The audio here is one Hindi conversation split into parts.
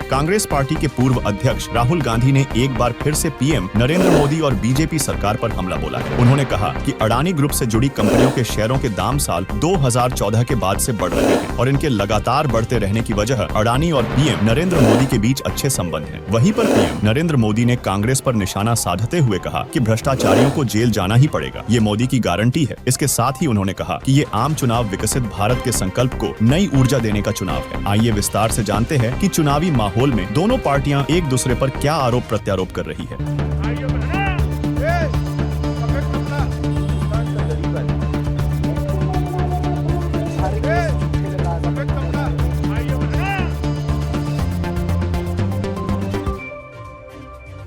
कांग्रेस पार्टी के पूर्व अध्यक्ष राहुल गांधी ने एक बार फिर से पीएम नरेंद्र मोदी और बीजेपी सरकार पर हमला बोला है। उन्होंने कहा कि अडानी ग्रुप से जुड़ी कंपनियों के शेयरों के दाम साल 2014 के बाद से बढ़ रहे हैं और इनके लगातार बढ़ते रहने की वजह अडानी और पीएम नरेंद्र मोदी के बीच अच्छे संबंध हैं। वहीं पर पीएम नरेंद्र मोदी ने कांग्रेस पर निशाना साधते हुए कहा कि भ्रष्टाचारियों को जेल जाना ही पड़ेगा, ये मोदी की गारंटी है। इसके साथ ही उन्होंने कहा कि ये आम चुनाव विकसित भारत के संकल्प को नई ऊर्जा देने का चुनाव है। आइए विस्तार से जानते हैं कि चुनावी माहौल में दोनों पार्टियां एक दूसरे पर क्या आरोप प्रत्यारोप कर रही है।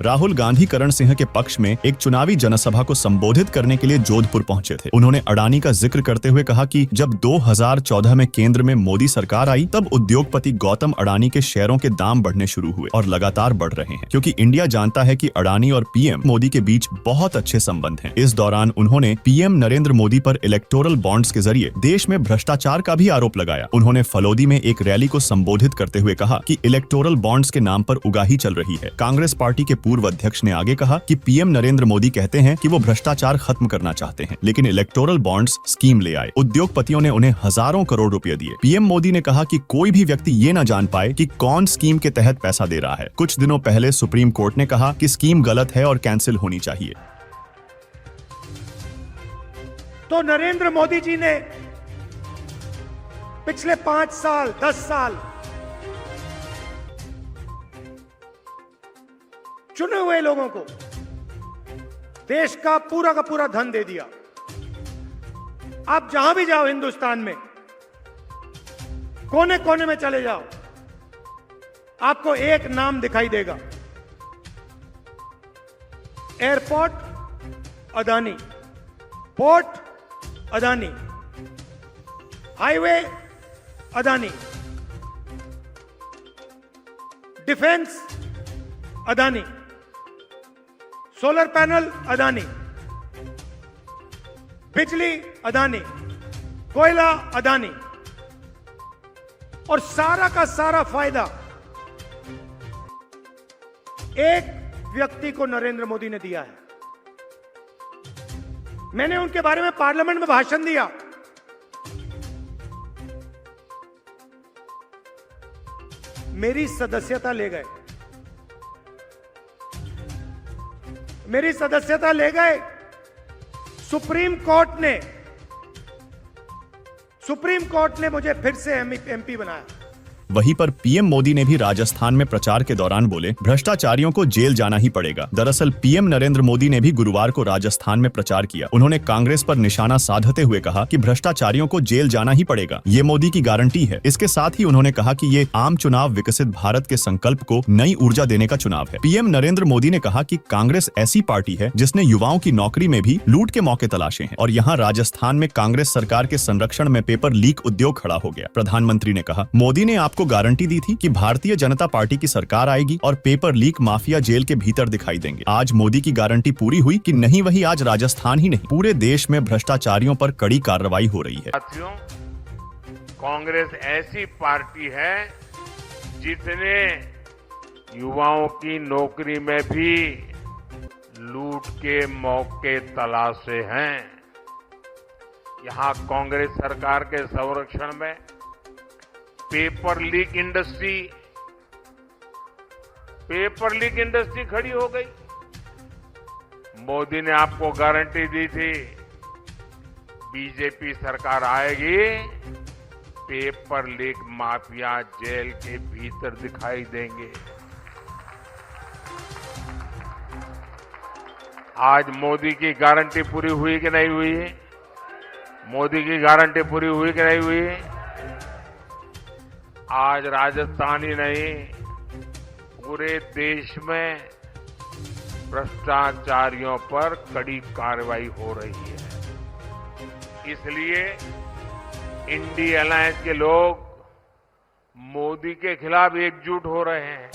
राहुल गांधी करण सिंह के पक्ष में एक चुनावी जनसभा को संबोधित करने के लिए जोधपुर पहुंचे थे। उन्होंने अडानी का जिक्र करते हुए कहा कि जब 2014 में केंद्र में मोदी सरकार आई तब उद्योगपति गौतम अडानी के शेयरों के दाम बढ़ने शुरू हुए और लगातार बढ़ रहे हैं, क्योंकि इंडिया जानता है कि अडानी और पीएम मोदी के बीच बहुत अच्छे संबंध हैं। इस दौरान उन्होंने पीएम नरेंद्र मोदी पर इलेक्टोरल बॉन्ड्स के जरिए देश में भ्रष्टाचार का भी आरोप लगाया। उन्होंने फलोदी में एक रैली को संबोधित करते हुए कहा कि इलेक्टोरल बॉन्ड्स के नाम पर उगाही चल रही है। कांग्रेस पार्टी के पूर्व अध्यक्ष ने आगे कहा कि पीएम नरेंद्र मोदी कहते हैं कि वो भ्रष्टाचार खत्म करना चाहते हैं, लेकिन इलेक्टोरल बॉन्ड्स स्कीम ले आए। उद्योगपतियों ने उन्हें हजारों करोड़ रुपए दिए। पीएम मोदी ने कहा कि कोई भी व्यक्ति ये न जान पाए कि कौन स्कीम के तहत पैसा दे रहा है। कुछ दिनों पहले सुप्रीम कोर्ट ने कहा कि स्कीम गलत है और कैंसिल होनी चाहिए। तो नरेंद्र मोदी जी ने पिछले 5 साल 10 साल चुने हुए लोगों को देश का पूरा धन दे दिया। आप जहां भी जाओ हिंदुस्तान में, कोने कोने में चले जाओ, आपको एक नाम दिखाई देगा, airport Adani, port Adani, highway Adani, defence Adani, solar panel Adani, बिजली अदानी, कोयला अदानी, और सारा का सारा फायदा एक व्यक्ति को नरेंद्र मोदी ने दिया है। मैंने उनके बारे में पार्लियामेंट में भाषण दिया। मेरी सदस्यता ले गए, मेरी सदस्यता ले गए। सुप्रीम कोर्ट ने मुझे फिर से एमपी बनाया। वहीं पर पीएम मोदी ने भी राजस्थान में प्रचार के दौरान बोले, भ्रष्टाचारियों को जेल जाना ही पड़ेगा। दरअसल पीएम नरेंद्र मोदी ने भी गुरुवार को राजस्थान में प्रचार किया। उन्होंने कांग्रेस पर निशाना साधते हुए कहा कि भ्रष्टाचारियों को जेल जाना ही पड़ेगा, ये मोदी की गारंटी है। इसके साथ ही उन्होंने कहा कि ये आम चुनाव विकसित भारत के संकल्प को नई ऊर्जा देने का चुनाव है। पीएम नरेंद्र मोदी ने कहा कि कांग्रेस ऐसी पार्टी है जिसने युवाओं की नौकरी में भी लूट के मौके तलाशे हैं और यहाँ राजस्थान में कांग्रेस सरकार के संरक्षण में पेपर लीक उद्योग खड़ा हो गया। प्रधानमंत्री ने कहा, मोदी ने आपको गारंटी दी थी कि भारतीय जनता पार्टी की सरकार आएगी और पेपर लीक माफिया जेल के भीतर दिखाई देंगे। आज मोदी की गारंटी पूरी हुई कि नहीं, वही आज राजस्थान ही नहीं पूरे देश में भ्रष्टाचारियों पर कड़ी कार्रवाई हो रही है। साथियों, कांग्रेस ऐसी पार्टी है जिसने युवाओं की नौकरी में भी लूट के मौके तलाशे हैं। यहाँ कांग्रेस सरकार के संरक्षण में पेपर लीक इंडस्ट्री खड़ी हो गई। मोदी ने आपको गारंटी दी थी, बीजेपी सरकार आएगी, पेपर लीक माफिया जेल के भीतर दिखाई देंगे। आज मोदी की गारंटी पूरी हुई कि नहीं हुई? मोदी की गारंटी पूरी हुई कि नहीं हुई? आज राजस्थान ही नहीं, पूरे देश में भ्रष्टाचारियों पर कड़ी कार्रवाई हो रही है। इसलिए इंडी अलायंस के लोग मोदी के खिलाफ एकजुट हो रहे हैं।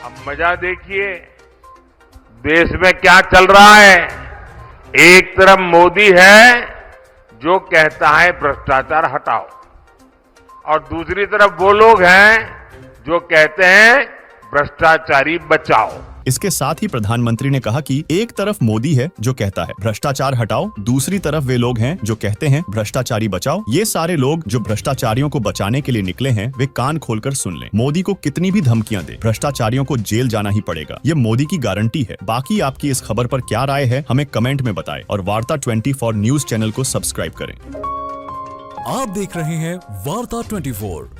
अब मजा देखिए, देश में क्या चल रहा है। एक तरफ मोदी है जो कहता है भ्रष्टाचार हटाओ, और दूसरी तरफ वो लोग हैं जो कहते हैं भ्रष्टाचारी बचाओ। इसके साथ ही प्रधानमंत्री ने कहा कि एक तरफ मोदी है जो कहता है भ्रष्टाचार हटाओ, दूसरी तरफ वे लोग हैं जो कहते हैं भ्रष्टाचारी बचाओ। ये सारे लोग जो भ्रष्टाचारियों को बचाने के लिए निकले हैं वे कान खोलकर सुन लें। मोदी को कितनी भी धमकियां दे, भ्रष्टाचारियों को जेल जाना ही पड़ेगा। ये मोदी की गारंटी है। बाकी आपकी इस खबर पर क्या राय है हमें कमेंट में बताएं और वार्ता 24 न्यूज चैनल को सब्सक्राइब करें। आप देख रहे हैं वार्ता 24।